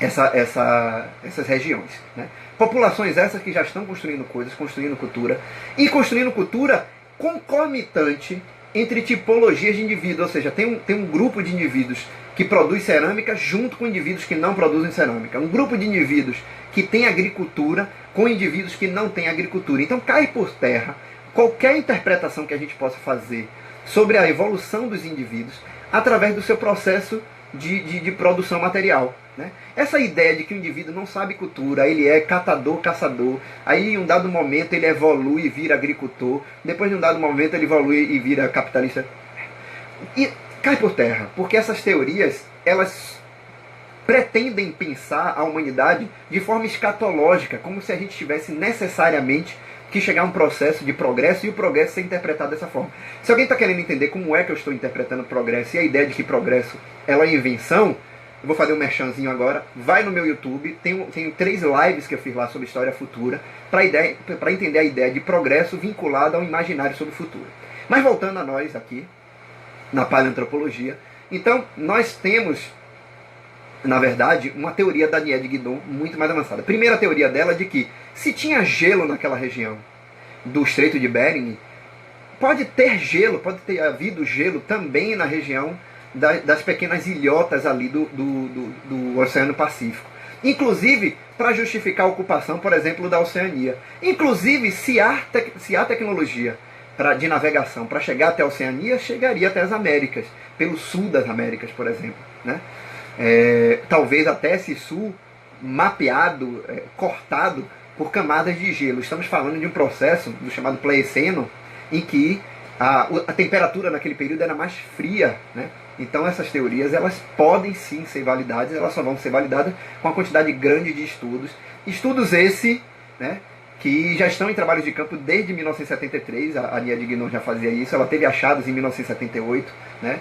essas regiões. Né? Populações essas que já estão construindo coisas, construindo cultura, e construindo cultura concomitante entre tipologias de indivíduos, ou seja, tem um grupo de indivíduos que produz cerâmica junto com indivíduos que não produzem cerâmica. Um grupo de indivíduos que tem agricultura com indivíduos que não têm agricultura. Então cai por terra qualquer interpretação que a gente possa fazer sobre a evolução dos indivíduos através do seu processo de produção material. Né? Essa ideia de que o indivíduo não sabe cultura, ele é catador, caçador, aí em um dado momento ele evolui e vira agricultor, depois de um dado momento ele evolui e vira capitalista. E cai por terra, porque essas teorias, elas pretendem pensar a humanidade de forma escatológica, como se a gente tivesse necessariamente que chegar a um processo de progresso e o progresso ser interpretado dessa forma. Se alguém está querendo entender como é que eu estou interpretando o progresso e a ideia de que progresso ela é invenção, eu vou fazer um merchanzinho agora, vai no meu YouTube, tenho 3 lives que eu fiz lá sobre história futura, para entender a ideia de progresso vinculada ao imaginário sobre o futuro. Mas voltando a nós aqui, na paleoantropologia, então nós temos, na verdade, uma teoria da Nied Guidon muito mais avançada. A primeira teoria dela é de que se tinha gelo naquela região do Estreito de Bering, pode ter gelo, pode ter havido gelo também na região das pequenas ilhotas ali do Oceano Pacífico. Inclusive, para justificar a ocupação, por exemplo, da Oceania. Inclusive, se há tecnologia de navegação para chegar até a Oceania, chegaria até as Américas, pelo sul das Américas, por exemplo. Né? Talvez até esse sul mapeado, cortado por camadas de gelo. Estamos falando de um processo do chamado Pleistoceno, em que a temperatura naquele período era mais fria. Né? Então essas teorias elas podem sim ser validadas, elas só vão ser validadas com uma quantidade grande de estudos. Estudos esse, né, que já estão em trabalhos de campo desde 1973, a Nied Guidon já fazia isso, ela teve achados em 1978. Né?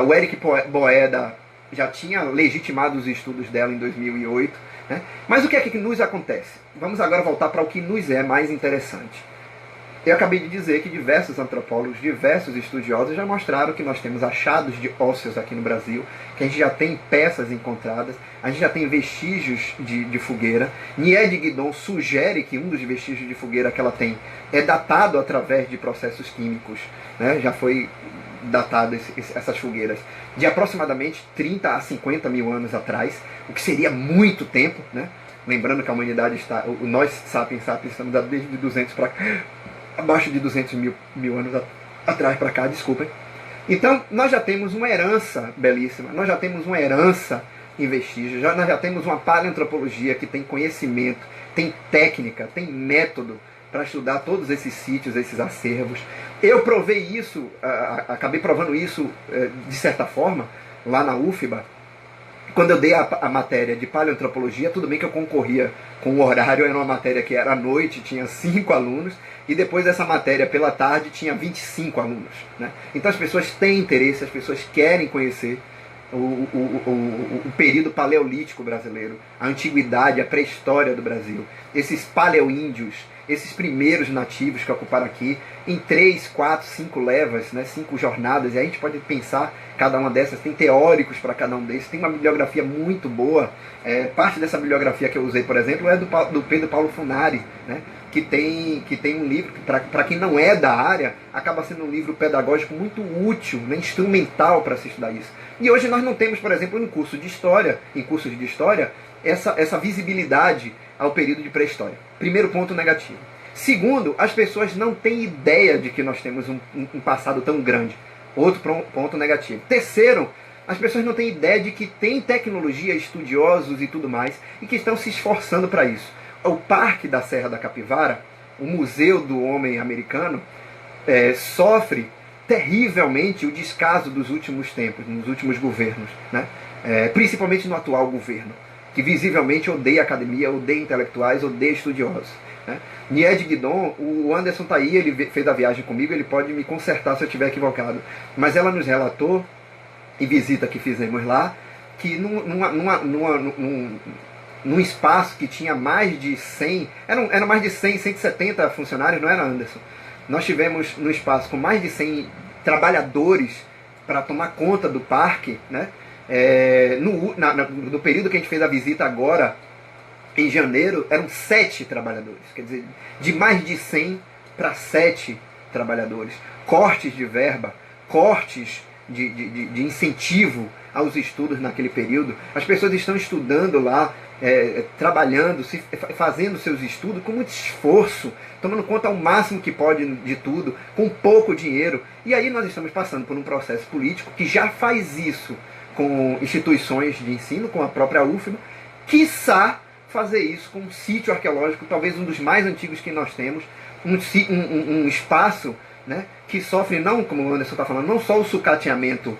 O Eric Boeda já tinha legitimado os estudos dela em 2008. Né? Mas o que é que nos acontece? Vamos agora voltar para o que nos é mais interessante. Eu acabei de dizer que diversos antropólogos, diversos estudiosos já mostraram que nós temos achados de ósseos aqui no Brasil, que a gente já tem peças encontradas, a gente já tem vestígios de fogueira. Nied Guidon sugere que um dos vestígios de fogueira que ela tem é datado através de processos químicos. Né? Já foi datado essas fogueiras de aproximadamente 30 a 50 mil anos atrás, o que seria muito tempo. Né? Lembrando que a humanidade está, nós sapiens estamos desde 200 para abaixo de 200 mil anos atrás para cá, desculpem. Então, nós já temos uma herança belíssima, nós já temos uma herança em vestígios, nós já temos uma paleoantropologia que tem conhecimento, tem técnica, tem método para estudar todos esses sítios, esses acervos. Eu provei isso, acabei provando isso de certa forma, lá na UFBA, quando eu dei a matéria de paleoantropologia. Tudo bem que eu concorria com o horário, era uma matéria que era à noite, tinha 5 alunos, e depois dessa matéria pela tarde tinha 25 alunos. Né? Então as pessoas têm interesse, as pessoas querem conhecer o período paleolítico brasileiro, a antiguidade, a pré-história do Brasil, esses paleoíndios, esses primeiros nativos que ocuparam aqui, em 3, 4, 5 levas, né, 5 jornadas, e a gente pode pensar cada uma dessas, tem teóricos para cada um desses, tem uma bibliografia muito boa. Parte dessa bibliografia que eu usei, por exemplo, é do Pedro Paulo Funari, né, que tem um livro que, para quem não é da área, acaba sendo um livro pedagógico muito útil, né, instrumental para se estudar isso. E hoje nós não temos, por exemplo, em cursos de história, essa visibilidade ao período de pré-história. Primeiro ponto negativo. Segundo, as pessoas não têm ideia de que nós temos um passado tão grande. Outro ponto negativo. Terceiro, as pessoas não têm ideia de que tem tecnologia, estudiosos e tudo mais, e que estão se esforçando para isso. O Parque da Serra da Capivara, o Museu do Homem Americano, sofre terrivelmente o descaso dos últimos tempos, nos últimos governos, né? Principalmente no atual governo. que visivelmente odeia academia, odeia intelectuais, odeia estudiosos. Né? Nied Guidon, o Anderson tá aí, ele fez a viagem comigo, ele pode me consertar se eu estiver equivocado. Mas ela nos relatou, em visita que fizemos lá, que num espaço que tinha mais de 100, era mais de 100, 170 funcionários, não era, Anderson? Nós tivemos num espaço com mais de 100 trabalhadores para tomar conta do parque, né? No período que a gente fez a visita agora, em janeiro, eram 7 trabalhadores. Quer dizer, de mais de 100 para 7 trabalhadores. Cortes de verba, cortes de incentivo aos estudos naquele período. As pessoas estão estudando lá, trabalhando, fazendo seus estudos com muito esforço, tomando conta ao máximo que pode de tudo, com pouco dinheiro. E aí nós estamos passando por um processo político que já faz isso com instituições de ensino, com a própria UFBA, quiçá fazer isso com um sítio arqueológico, talvez um dos mais antigos que nós temos, um espaço, né, que sofre, não, como o Anderson está falando, não só o sucateamento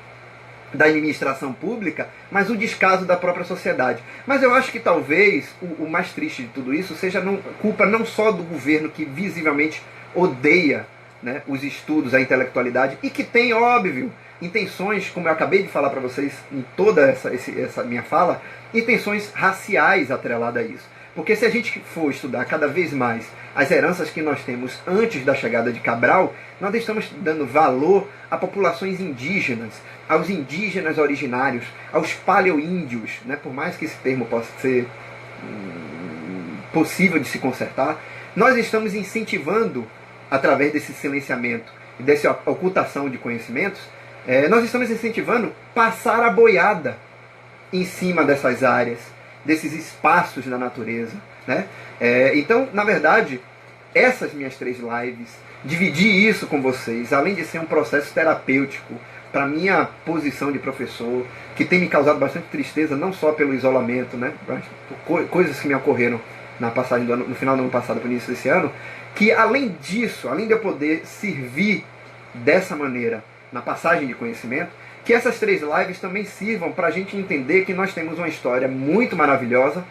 da administração pública, mas o descaso da própria sociedade. Mas eu acho que talvez o mais triste de tudo isso seja culpa não só do governo, que visivelmente odeia, né, os estudos, a intelectualidade, e que tem, óbvio, intenções, como eu acabei de falar para vocês em toda essa minha fala, intenções raciais atreladas a isso. Porque se a gente for estudar cada vez mais as heranças que nós temos antes da chegada de Cabral, nós estamos dando valor a populações indígenas, aos indígenas originários, aos paleoíndios, né? Por mais que esse termo possa ser possível de se consertar, nós estamos incentivando, através desse silenciamento e dessa ocultação de conhecimentos, nós estamos incentivando passar a boiada em cima dessas áreas, desses espaços da natureza, né? Então, na verdade, essas minhas 3 lives, dividir isso com vocês, além de ser um processo terapêutico para minha posição de professor, que tem me causado bastante tristeza, não só pelo isolamento, né, por coisas que me ocorreram na passagem do ano, no final do ano passado para o início desse ano, que além disso, além de eu poder servir dessa maneira na passagem de conhecimento, que essas 3 lives também sirvam para a gente entender que nós temos uma história muito maravilhosa,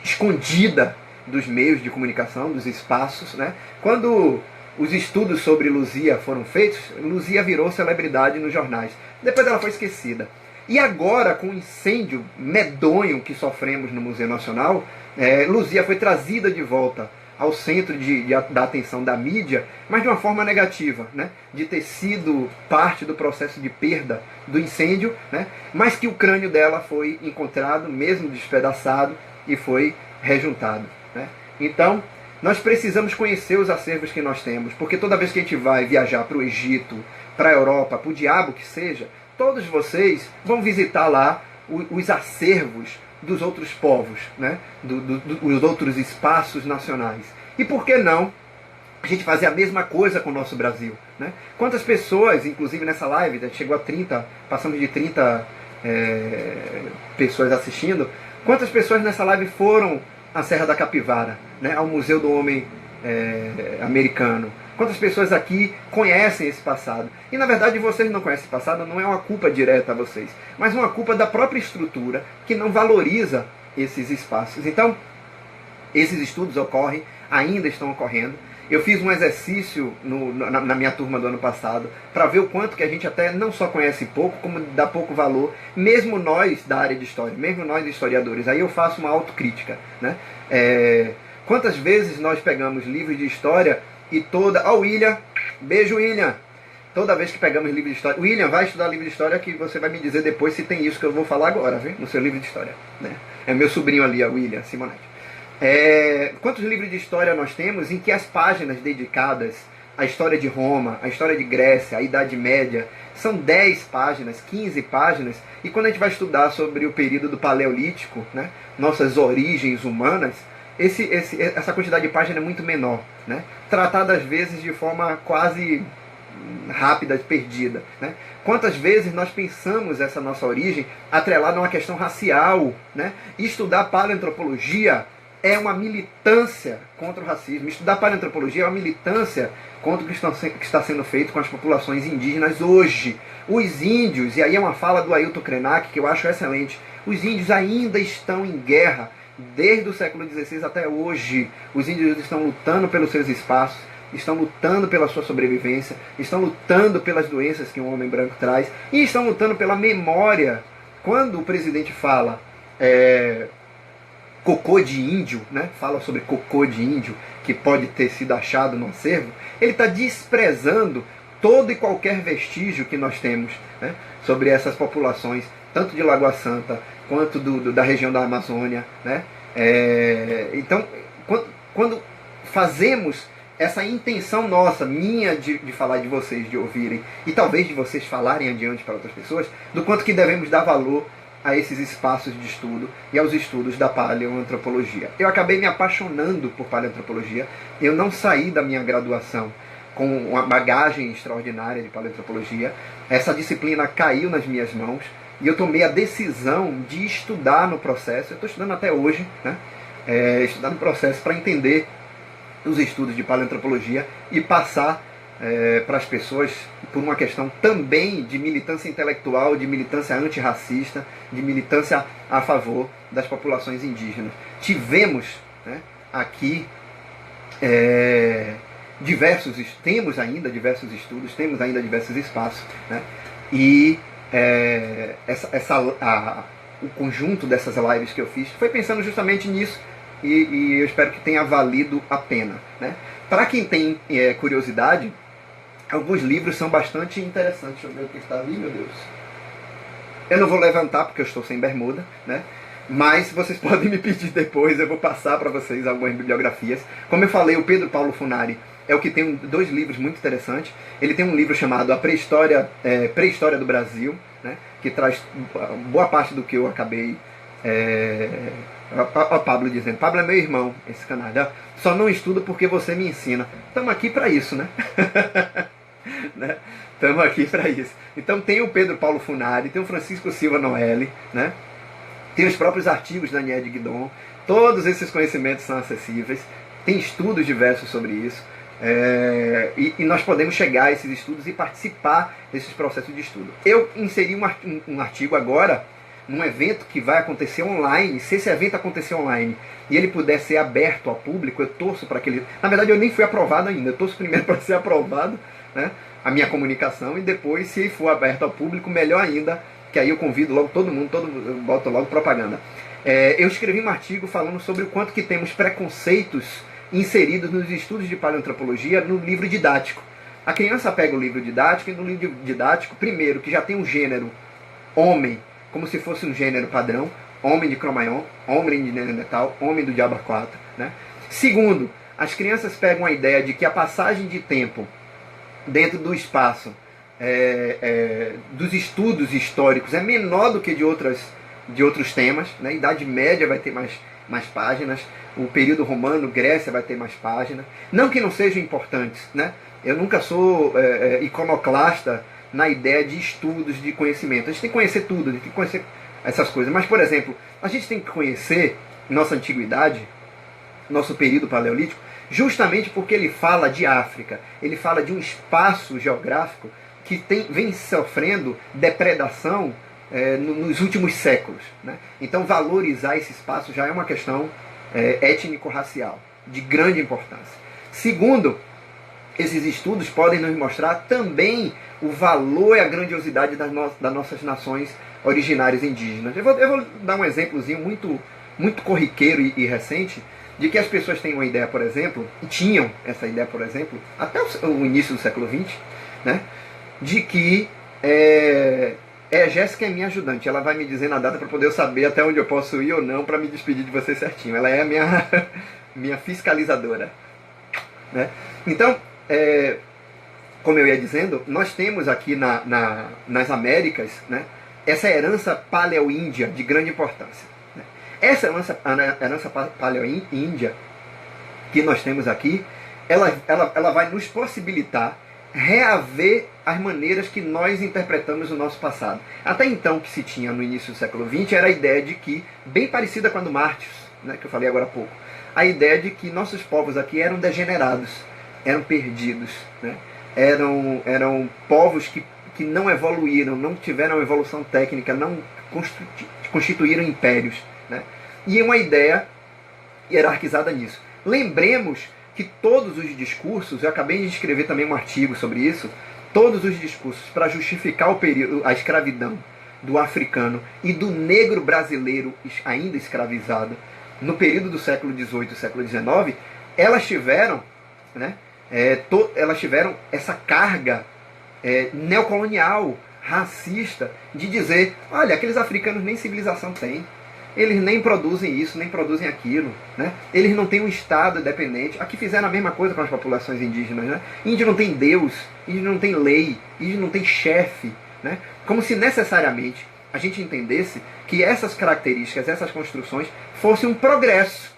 escondida dos meios de comunicação, dos espaços, né? Quando os estudos sobre Luzia foram feitos, Luzia virou celebridade nos jornais. Depois ela foi esquecida. E agora, com o incêndio medonho que sofremos no Museu Nacional, Luzia foi trazida de volta ao centro da atenção da mídia, mas de uma forma negativa, né? De ter sido parte do processo de perda do incêndio, né? Mas que o crânio dela foi encontrado, mesmo despedaçado, e foi rejuntado, né? Então, nós precisamos conhecer os acervos que nós temos, porque toda vez que a gente vai viajar para o Egito, para a Europa, para o diabo que seja, todos vocês vão visitar lá os acervos dos outros povos, né? Dos outros espaços nacionais. E por que não a gente fazer a mesma coisa com o nosso Brasil, né? Quantas pessoas, inclusive nessa live, chegou a 30, passamos de 30 pessoas assistindo, quantas pessoas nessa live foram à Serra da Capivara, né? Ao Museu do Homem Americano? Quantas pessoas aqui conhecem esse passado? E na verdade vocês não conhecem esse passado, não é uma culpa direta a vocês, mas uma culpa da própria estrutura que não valoriza esses espaços. Então, esses estudos ocorrem, ainda estão ocorrendo. Eu fiz um exercício na minha turma do ano passado para ver o quanto que a gente até não só conhece pouco, como dá pouco valor, mesmo nós da área de história, mesmo nós historiadores. Aí eu faço uma autocrítica, né? Quantas vezes nós pegamos livros de história e toda... Ó, William, beijo, William. Toda vez que pegamos livro de história... William, vai estudar livro de história que você vai me dizer depois se tem isso que eu vou falar agora, viu? No seu livro de história, né? É meu sobrinho ali, ó, William Simonetti. Quantos livros de história nós temos em que as páginas dedicadas à história de Roma, à história de Grécia, à Idade Média, são 10 páginas, 15 páginas, e quando a gente vai estudar sobre o período do Paleolítico, né, nossas origens humanas, essa quantidade de páginas é muito menor, né? Tratada às vezes de forma quase rápida, perdida, né? Quantas vezes nós pensamos essa nossa origem atrelada a uma questão racial, né? Estudar paleoantropologia é uma militância contra o racismo. Estudar paleoantropologia é uma militância contra o que está sendo feito com as populações indígenas hoje. Os índios, e aí é uma fala do Ailton Krenak, que eu acho excelente, os índios ainda estão em guerra desde o século XVI até hoje. Os índios estão lutando pelos seus espaços, estão lutando pela sua sobrevivência, estão lutando pelas doenças que um homem branco traz, e estão lutando pela memória. Quando o presidente fala cocô de índio, né? Fala sobre cocô de índio que pode ter sido achado no acervo, ele está desprezando todo e qualquer vestígio que nós temos, né, sobre essas populações, tanto de Lagoa Santa quanto da região da Amazônia, né? Então, quando fazemos essa intenção nossa, minha, de falar, de vocês, de ouvirem, e talvez de vocês falarem adiante para outras pessoas, do quanto que devemos dar valor a esses espaços de estudo e aos estudos da paleoantropologia. Eu acabei me apaixonando por paleoantropologia. Eu não saí da minha graduação com uma bagagem extraordinária de paleoantropologia. Essa disciplina caiu nas minhas mãos e eu tomei a decisão de estudar no processo. Eu estou estudando até hoje, né? Estudar no processo para entender os estudos de paleoantropologia e passar para as pessoas, por uma questão também de militância intelectual, de militância antirracista, de militância a favor das populações indígenas. Tivemos, né, aqui temos ainda diversos estudos, temos ainda diversos espaços, né, e o conjunto dessas lives que eu fiz foi pensando justamente nisso, e eu espero que tenha valido a pena, né? Para quem tem curiosidade, alguns livros são bastante interessantes. Deixa eu ver o que está ali, meu Deus. Eu não vou levantar porque eu estou sem bermuda, né? Mas vocês podem me pedir depois, eu vou passar para vocês algumas bibliografias. Como eu falei, o Pedro Paulo Funari é o que tem dois livros muito interessantes. Ele tem um livro chamado A Pré-História do Brasil, né? Que traz boa parte do que eu acabei... Ó, Pablo dizendo, Pablo é meu irmão, esse canalha. Só não estudo porque você me ensina. Estamos aqui para isso, né? Estamos aqui para isso. Então tem o Pedro Paulo Funari, tem o Francisco Silva Noelle, né? Tem os próprios artigos da Niede Guidon. Todos esses conhecimentos são acessíveis. Tem estudos diversos sobre isso. E nós podemos chegar a esses estudos e participar desses processos de estudo. Eu inseri um artigo agora num evento que vai acontecer online. Se esse evento acontecer online e ele puder ser aberto ao público, eu torço para que ele... Na verdade, eu nem fui aprovado ainda. Eu torço primeiro para ser aprovado, né, a minha comunicação, e depois, se for aberto ao público, melhor ainda, que aí eu convido logo todo mundo, eu boto logo propaganda. Eu escrevi um artigo falando sobre o quanto que temos preconceitos inseridos nos estudos de paleoantropologia no livro didático. A criança pega o livro didático, e no livro didático, primeiro, que já tem um gênero homem, como se fosse um gênero padrão, homem de Cro-Magnon, homem de Neandertal, homem do Diabo 4, né? Segundo, as crianças pegam a ideia de que a passagem de tempo dentro do espaço dos estudos históricos é menor do que de outros temas, né? Idade Média vai ter mais páginas, o período romano, Grécia, vai ter mais páginas. Não que não sejam importantes, né? Eu nunca sou iconoclasta na ideia de estudos, de conhecimento. A gente tem que conhecer tudo, a gente tem que conhecer essas coisas. Mas, por exemplo, a gente tem que conhecer nossa antiguidade, nosso período paleolítico, justamente porque ele fala de África. Ele fala de um espaço geográfico que vem sofrendo depredação nos últimos séculos, né? Então, valorizar esse espaço já é uma questão étnico-racial de grande importância. Segundo, esses estudos podem nos mostrar também o valor e a grandiosidade das nossas nações originárias indígenas. Eu vou dar um exemplozinho muito corriqueiro e recente, de que as pessoas têm uma ideia, por exemplo, e tinham essa ideia, por exemplo, até o início do século XX, né, de que Jéssica é minha ajudante, ela vai me dizer na data para poder eu saber até onde eu posso ir ou não para me despedir de você certinho. Ela é a minha fiscalizadora, né? Então, como eu ia dizendo, nós temos aqui nas Américas, né, essa herança paleo-índia de grande importância, né? Essa herança paleo-índia que nós temos aqui, ela vai nos possibilitar reaver as maneiras que nós interpretamos o nosso passado. Até então, o que se tinha no início do século XX era a ideia de que, bem parecida com a do Martius, né, que eu falei agora há pouco, a ideia de que nossos povos aqui eram degenerados, eram perdidos, né? Eram povos que não evoluíram, não tiveram evolução técnica, não constituíram impérios, né? E uma ideia hierarquizada nisso. Lembremos que todos os discursos, eu acabei de escrever também um artigo sobre isso, todos os discursos para justificar o período, a escravidão do africano e do negro brasileiro ainda escravizado no período do século XVIII e século XIX, elas tiveram, né, elas tiveram essa carga neocolonial, racista, de dizer, olha, aqueles africanos nem civilização têm, eles nem produzem isso, nem produzem aquilo, né? Eles não têm um Estado independente. Aqui fizeram a mesma coisa com as populações indígenas, né? Índio não tem Deus, índio não tem lei, índio não tem chefe, né? Como se necessariamente a gente entendesse que essas características, essas construções fossem um progresso,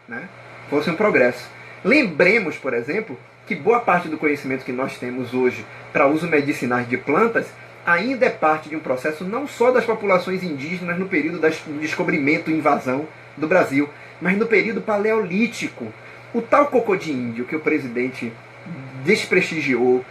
né? Fosse um progresso. Lembremos, por exemplo, que boa parte do conhecimento que nós temos hoje para uso medicinais de plantas ainda é parte de um processo não só das populações indígenas no período do descobrimento e invasão do Brasil, mas no período paleolítico. O tal cocô de índio que o presidente desprestigiou,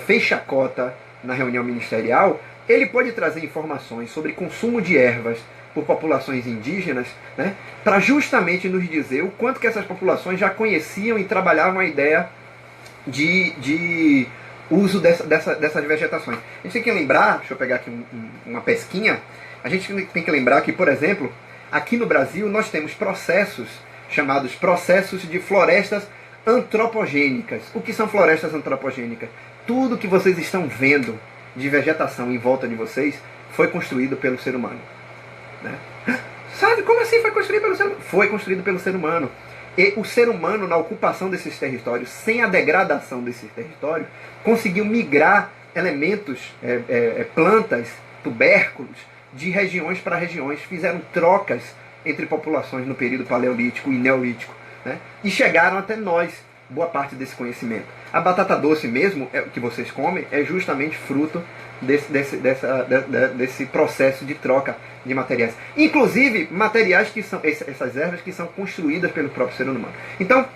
fez chacota na reunião ministerial, ele pode trazer informações sobre consumo de ervas por populações indígenas, né, para justamente nos dizer o quanto que essas populações já conheciam e trabalhavam a ideia de uso dessas vegetações. A gente tem que lembrar, deixa eu pegar aqui uma pesquinha, a gente tem que lembrar que, por exemplo, aqui no Brasil nós temos processos chamados processos de florestas antropogênicas. O que são florestas antropogênicas? Tudo que vocês estão vendo de vegetação em volta de vocês foi construído pelo ser humano, né? Sabe, como assim foi construído pelo ser humano? Foi construído pelo ser humano. E o ser humano, na ocupação desses territórios, sem a degradação desses territórios, conseguiu migrar elementos, plantas, tubérculos, de regiões para regiões, fizeram trocas entre populações no período paleolítico e neolítico, né? E chegaram até nós, boa parte desse conhecimento. A batata doce mesmo, que vocês comem, é justamente fruto desse processo de troca de materiais. Inclusive, materiais que são, essas ervas que são construídas pelo próprio ser humano. Então,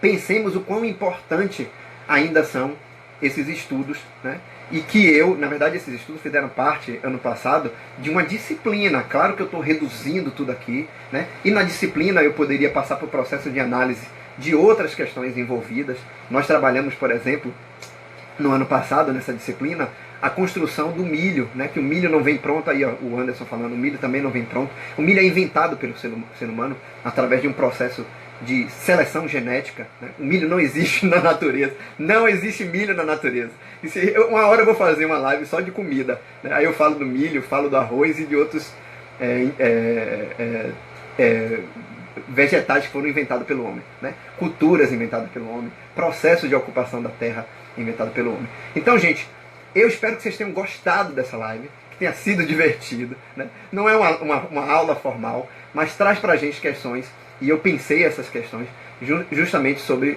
pensemos o quão importante ainda são esses estudos, né? E que na verdade, esses estudos fizeram parte, ano passado, de uma disciplina. Claro que eu estou reduzindo tudo aqui, né? E na disciplina eu poderia passar por processo de análise de outras questões envolvidas. Nós trabalhamos, por exemplo, no ano passado, nessa disciplina, a construção do milho, né? Que o milho não vem pronto, aí ó, o Anderson falando, o milho também não vem pronto. O milho é inventado pelo ser humano através de um processo de seleção genética, né? O milho não existe na natureza. Não existe milho na natureza. Uma hora eu vou fazer uma live só de comida, né? Aí eu falo do milho, falo do arroz e de outros vegetais que foram inventados pelo homem, né? Culturas inventadas pelo homem, processo de ocupação da terra inventado pelo homem. Então, gente, eu espero que vocês tenham gostado dessa live, que tenha sido divertido, né? Não é uma aula formal, mas traz pra gente questões, e eu pensei essas questões justamente sobre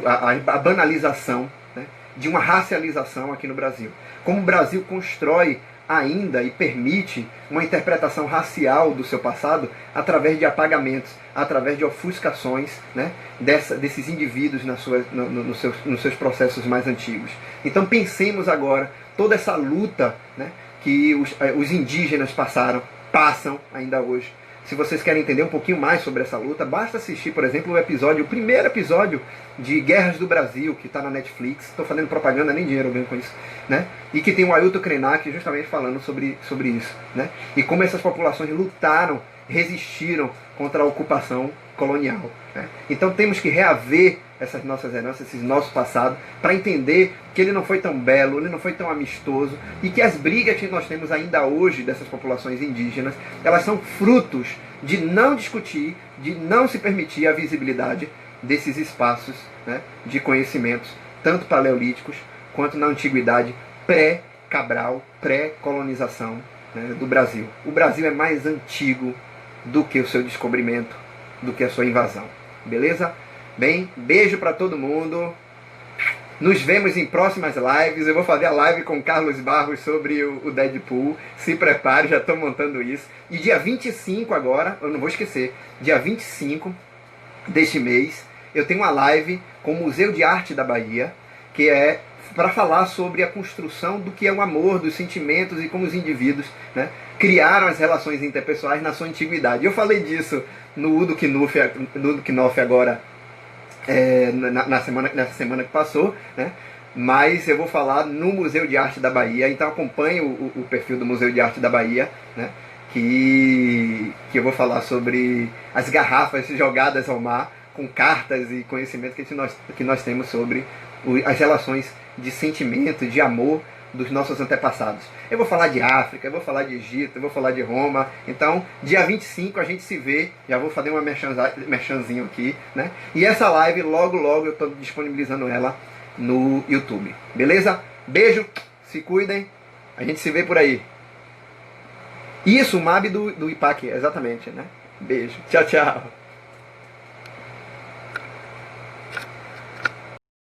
a banalização, né, de uma racialização aqui no Brasil. Como o Brasil constrói ainda e permite uma interpretação racial do seu passado através de apagamentos, através de ofuscações, né, desses indivíduos nos seus processos mais antigos. Então pensemos agora toda essa luta, né, que os indígenas passam ainda hoje. Se vocês querem entender um pouquinho mais sobre essa luta, basta assistir, por exemplo, o primeiro episódio de Guerras do Brasil, que está na Netflix. Estou fazendo propaganda, nem dinheiro eu ganho com isso, né? E que tem o Ailton Krenak justamente falando sobre isso, né? E como essas populações lutaram, resistiram contra a ocupação colonial, né? Então temos que reaver essas nossas heranças, esse nosso passado, para entender que ele não foi tão belo, ele não foi tão amistoso, e que as brigas que nós temos ainda hoje dessas populações indígenas, elas são frutos de não discutir, de não se permitir a visibilidade desses espaços, né, de conhecimentos, tanto paleolíticos quanto na antiguidade pré-Cabral, pré-colonização, né, do Brasil. O Brasil é mais antigo do que o seu descobrimento, do que a sua invasão. Beleza? Bem, beijo para todo mundo. Nos vemos em próximas lives. Eu vou fazer a live com Carlos Barros sobre o Deadpool. Se prepare, já estou montando isso. E dia 25 agora, eu não vou esquecer, dia 25 deste mês, eu tenho uma live com o Museu de Arte da Bahia, que é para falar sobre a construção do que é o amor, dos sentimentos e como os indivíduos, né, criaram as relações interpessoais na sua antiguidade. Eu falei disso no Udo Knopf agora, nessa semana que passou, né? Mas eu vou falar no Museu de Arte da Bahia, então acompanhe o perfil do Museu de Arte da Bahia, né? Que eu vou falar sobre as garrafas jogadas ao mar, com cartas e conhecimento que nós temos sobre as relações de sentimento, de amor dos nossos antepassados. Eu vou falar de África, eu vou falar de Egito, eu vou falar de Roma. Então, dia 25 a gente se vê. Já vou fazer uma merchanzinho aqui, né? E essa live, logo eu estou disponibilizando ela no YouTube. Beleza? Beijo, se cuidem. A gente se vê por aí. Isso, o MAB do IPAC, exatamente, né? Beijo. Tchau, tchau.